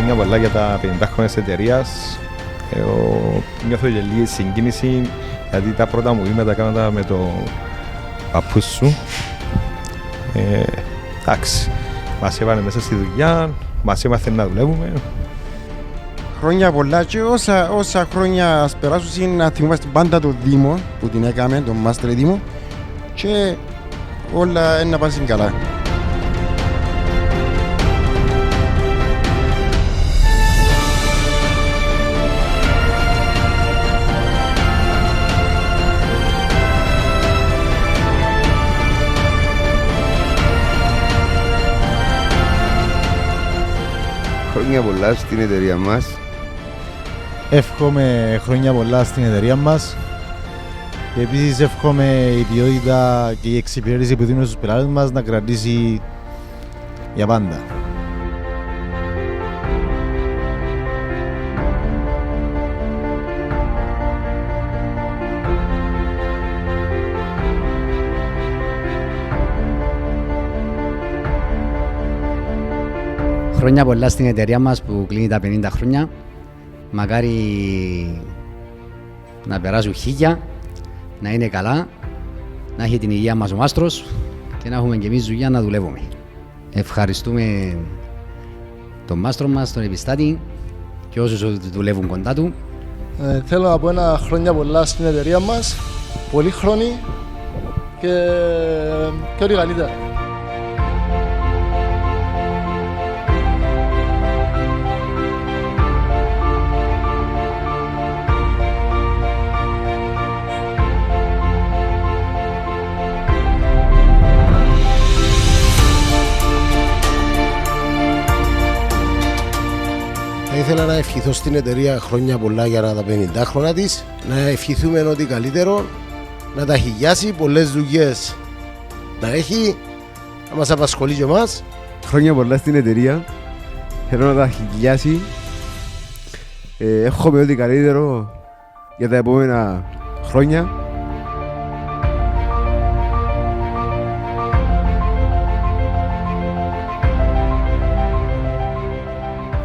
χρόνια πολλά για τα 50 χρόνια της εταιρείας. Νιώθω και λίγη συγκίνηση, γιατί τα πρώτα μου βήματα έκανα με το παππού σου. Εντάξει, μας έβαλε μέσα στη δουλειά, μας έμαθε να δουλεύουμε. Χρόνια πολλά και όσα χρόνια ας περάσουν να θυμόμαστε πάντα το Δήμο που την έκαμε, τον Μάστρε Δήμο, και όλα να πάσουν καλά. Χρόνια πολλά στην εταιρεία μας. Εύχομαι χρόνια πολλά στην εταιρεία μας και επίσης εύχομαι η ποιότητα και η εξυπηρέτηση που δίνουμε στους πελάτες μας να κρατήσει για πάντα. Χρόνια πολλά στην εταιρεία μας που κλείνει τα 50 χρόνια. Μακάρι να περάσουν 1000, να είναι καλά, να έχει την υγεία μας ο μάστρος και να έχουμε και εμείς δουλειά να δουλεύουμε. Ευχαριστούμε τον μάστρο μας, τον επιστάτη και όσους δουλεύουν κοντά του. Θέλω να πω ένα χρόνια πολλά στην εταιρεία μας, πολύ χρόνοι και ό,τι καλύτερα. Θα ήθελα να ευχηθώ στην εταιρεία χρόνια πολλά για τα 50 χρόνια της, να ευχηθούμε ό,τι καλύτερο, να τα χιλιάσει, πολλές δουλειές να έχει, να μας απασχολεί και εμάς. Χρόνια πολλά στην εταιρεία. Θέλω να τα χιλιάσει. Εύχομαι ό,τι καλύτερο για τα επόμενα χρόνια.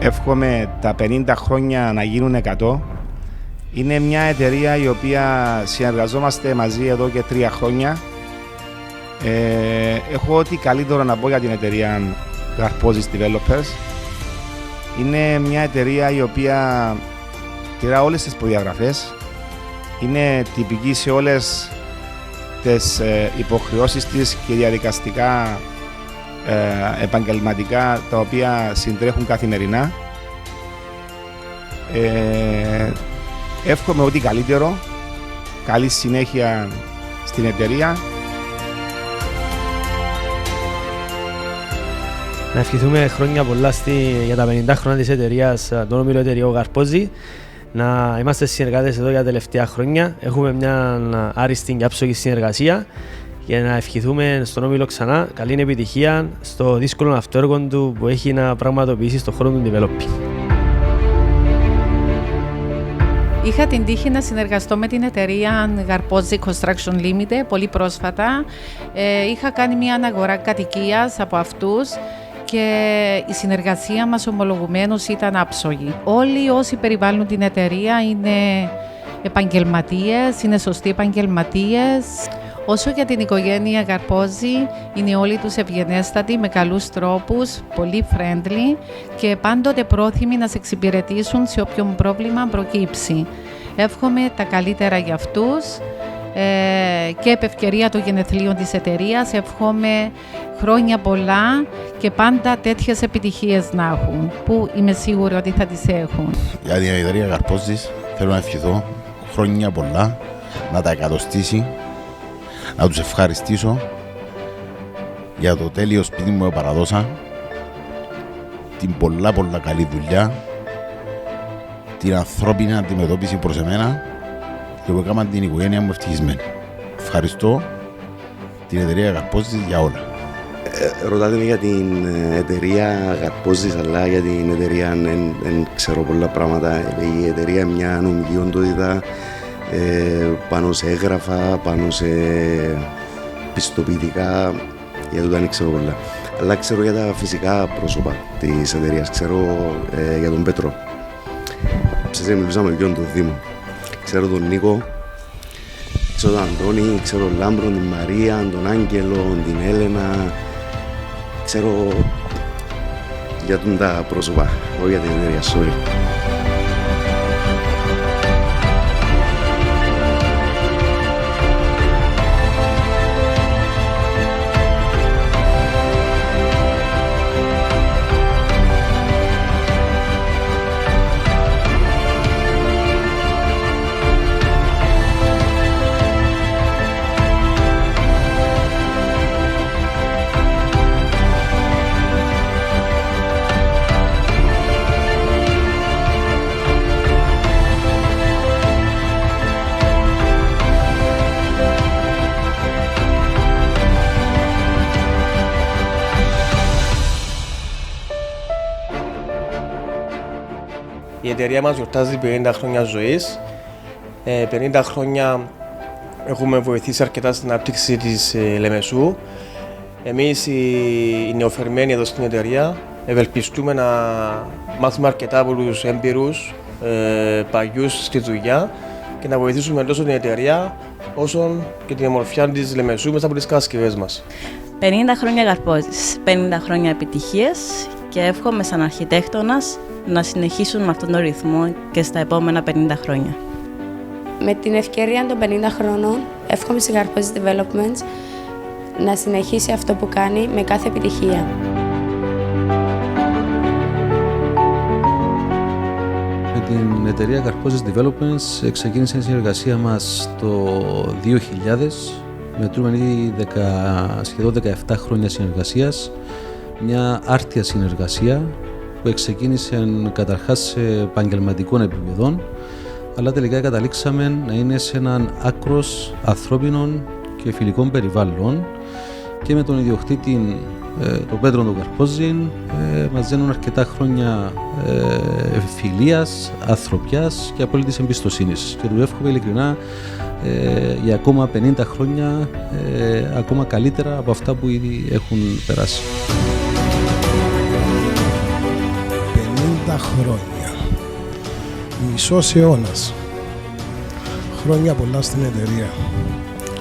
Εύχομαι τα 50 χρόνια να γίνουν 100. Είναι μια εταιρεία η οποία συνεργαζόμαστε μαζί εδώ και 3 χρόνια. Έχω ό,τι καλύτερο να πω για την εταιρεία Garpozis Developers. Είναι μια εταιρεία η οποία τηρά όλες τις προδιαγραφές. Είναι τυπική σε όλες τις υποχρεώσεις της και διαδικαστικά επαγγελματικά τα οποία συντρέχουν καθημερινά. Εύχομαι ό,τι καλύτερο, καλή συνέχεια στην εταιρεία. Να ευχηθούμε χρόνια πολλά για τα 50 χρόνια της εταιρείας, τον όμιλο εταιρείου Garpozis. Να είμαστε συνεργάτες εδώ για τα τελευταία χρόνια. Έχουμε μια άριστη και άψογη συνεργασία και να ευχηθούμε στον όμιλο ξανά καλή επιτυχία στο δύσκολο αυτό έργο του που έχει να πραγματοποιήσει στον χώρο του developing. Είχα την τύχη να συνεργαστώ με την εταιρεία Garpozis Construction Limited πολύ πρόσφατα. Είχα κάνει μια αναγορά κατοικίας από αυτούς και η συνεργασία μας ομολογουμένως ήταν άψογη. Όλοι όσοι περιβάλλουν την εταιρεία είναι επαγγελματίες, είναι σωστοί επαγγελματίες. Όσο για την οικογένεια Garpozis, είναι όλοι τους ευγενέστατοι, με καλούς τρόπους, πολύ friendly και πάντοτε πρόθυμοι να σε εξυπηρετήσουν σε όποιον πρόβλημα προκύψει. Εύχομαι τα καλύτερα για αυτούς και επ' ευκαιρία των γενεθλίων της εταιρείας εύχομαι χρόνια πολλά και πάντα τέτοιες επιτυχίες να έχουν, που είμαι σίγουρη ότι θα τις έχουν. Για την εταιρεία Garpozis θέλω να ευχηθώ χρόνια πολλά, να τα εκατοστήσει, να τους ευχαριστήσω για το τέλειο σπίτι μου που παραδώσα, την πολλά καλή δουλειά, την ανθρώπινη αντιμετώπιση προς εμένα και που έκαναν την οικογένεια μου ευτυχισμένη. Ευχαριστώ την εταιρεία Garpozis για όλα. Ρωτάτε με για την εταιρεία Garpozis, αλλά για την εταιρεία δεν ξέρω πολλά πράγματα. Η εταιρεία είναι μια νομική οντότητα πάνω σε έγγραφα, πάνω σε πιστοποιητικά, για το δεν ξέρω πολλά. αλλά ξέρω για τα φυσικά πρόσωπα της εταιρείας. Ξέρω για τον Πέτρο. Ψες μιλούσαμε και τον Δήμο. Ξέρω τον Νίκο, ξέρω τον Αντώνη, ξέρω τον Λάμπρο, την Μαρία, τον Άγγελο, την Έλενα. Ξέρω για τα πρόσωπα, όχι για την εταιρεία, sorry. Η εταιρεία μας γιορτάζει 50 χρόνια ζωής. 50 χρόνια έχουμε βοηθήσει αρκετά στην ανάπτυξη της Λεμεσού. Εμείς οι νεοφερμένοι εδώ στην εταιρεία ευελπιστούμε να μάθουμε αρκετά από τους έμπειρους παλιούς στη δουλειά και να βοηθήσουμε τόσο την εταιρεία όσο και την ομορφιά της Λεμεσού μέσα από τις κατασκευές μας. 50 χρόνια Καρπόζης, 50 χρόνια επιτυχίες και εύχομαι σαν αρχιτέκτονας να συνεχίσουν με αυτόν τον ρυθμό και στα επόμενα 50 χρόνια. Με την ευκαιρία των 50 χρόνων, εύχομαι στη Καρπόζης Developments να συνεχίσει αυτό που κάνει με κάθε επιτυχία. Με την εταιρεία Καρπόζης Developments ξεκίνησε η συνεργασία μας το 2000. Μετρούμε ήδη σχεδόν 17 χρόνια συνεργασίας. Μια άρτια συνεργασία που ξεκίνησε καταρχάς σε επαγγελματικών επίπεδων, αλλά τελικά καταλήξαμε να είναι σε έναν άκρος ανθρώπινων και φιλικών περιβάλλον και με τον ιδιοκτήτη τον Πέτρο τον Καρπόζη μας δίνουν αρκετά χρόνια φιλίας, ανθρωπιάς και απόλυτης εμπιστοσύνης και του εύχομαι ειλικρινά για ακόμα 50 χρόνια ακόμα καλύτερα από αυτά που ήδη έχουν περάσει. 50 χρόνια, μισός αιώνας, χρόνια πολλά στην εταιρεία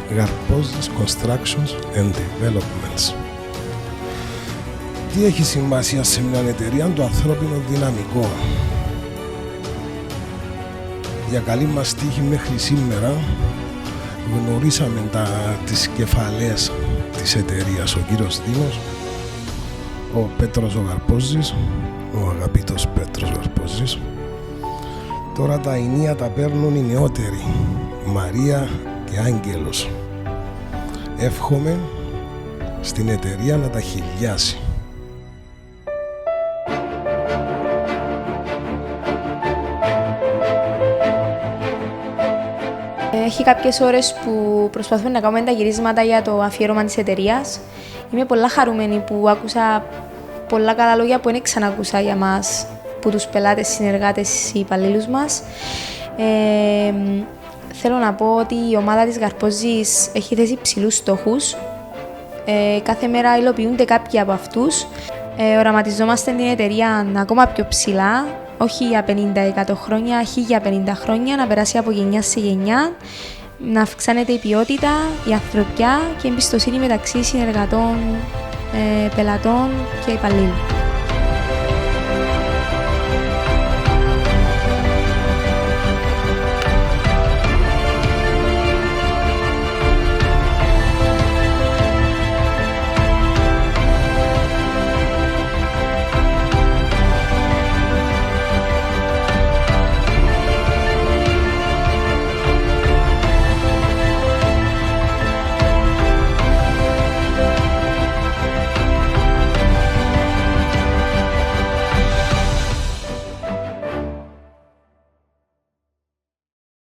Καρπόζης Constructions and Developments. Τι έχει σημασία σε μια εταιρεία? Το ανθρώπινο δυναμικό. Για καλή μας τύχη μέχρι σήμερα γνωρίσαμε τις κεφαλές της εταιρείας, ο κύριος Δήμος, ο Πέτρος ο Καρπόζης, ο αγαπητός Πέτρος Καρπόζης. Τώρα τα ενία τα παίρνουν οι νεότεροι, Μαρία και Άγγελος. Εύχομαι στην εταιρεία να τα χιλιάσει. Έχει κάποιες ώρες που προσπαθούμε να κάνουμε τα γυρίσματα για το αφιέρωμα της εταιρείας. Είμαι πολλά χαρούμενη που άκουσα πολλά καλά λόγια που δεν ξανακούσα για μας, που τους πελάτες, συνεργάτες, οι υπαλλήλους μας. Θέλω να πω ότι η ομάδα της Καρπόζης έχει θέσει υψηλούς στόχους. Κάθε μέρα υλοποιούνται κάποιοι από αυτούς. Οραματιζόμαστε την εταιρεία ακόμα πιο ψηλά, όχι για 50-100 χρόνια, 1050 χρόνια, να περάσει από γενιά σε γενιά, να αυξάνεται η ποιότητα, η ανθρωπιά και η εμπιστοσύνη μεταξύ συνεργατών, πελατών και υπαλλήλων.